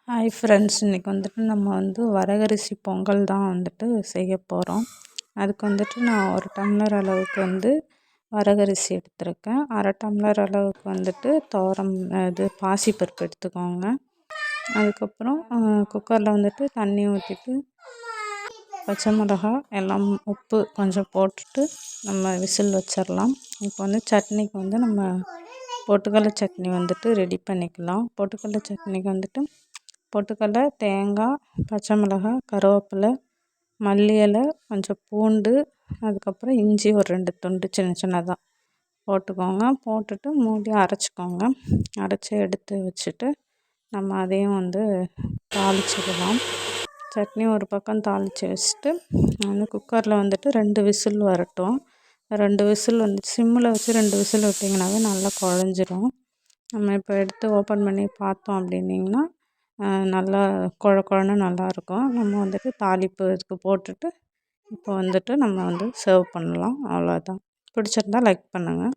Hi friends, இன்றைக்கி வந்துட்டு நம்ம வரகரிசி பொங்கல் தான் வந்துட்டு செய்ய போகிறோம். அதுக்கு வந்துட்டு நான் ஒரு டம்ளர் அளவுக்கு வரகரிசி எடுத்திருக்கேன். அரை டம்ளர் அளவுக்கு வந்துட்டு பாசிப்பருப்பு எடுத்துக்கோங்க. அதுக்கப்புறம் குக்கரில் வந்துட்டு தண்ணி ஊற்றிட்டு பச்சை மிளகா எல்லாம் உப்பு கொஞ்சம் போட்டுட்டு நம்ம விசில் வச்சிடலாம். இப்போ சட்னிக்கு நம்ம பொட்டுக்கடலை சட்னி ரெடி பண்ணிக்கலாம். பொட்டுக்கடலை சட்னிக்கு பொட்டுக்கடலை, தேங்காய், பச்சை மிளகாய், கருவேப்பிலை, மல்லி இலை, கொஞ்சம் பூண்டு, அதுக்கப்புறம் இஞ்சி ஒரு 2 துண்டு சின்ன சின்னதாக போட்டுக்கோங்க. போட்டுட்டு மூடி அரைச்சிக்கோங்க. அரைச்சி எடுத்து வச்சுட்டு நம்ம அதையும் தாளிச்சிடலாம். சட்னி ஒரு பக்கம் தாளித்து வச்சுட்டு குக்கரில் 2 விசில் வரட்டும். 2 விசில் சிம்மில் வச்சு 2 விசில் விட்டிங்கனாவே நல்லா குழஞ்சிரும். நம்ம இப்போ எடுத்து ஓப்பன் பண்ணி பார்த்தோம் அப்படின்னிங்கன்னா நல்லா குழன்னு நல்லாயிருக்கும். நம்ம தாளிப்பு இதுக்கு போட்டுட்டு இப்போ நம்ம சர்வ் பண்ணலாம். அவ்வளோதான். பிடிச்சிருந்தா லைக் பண்ணுங்கள்.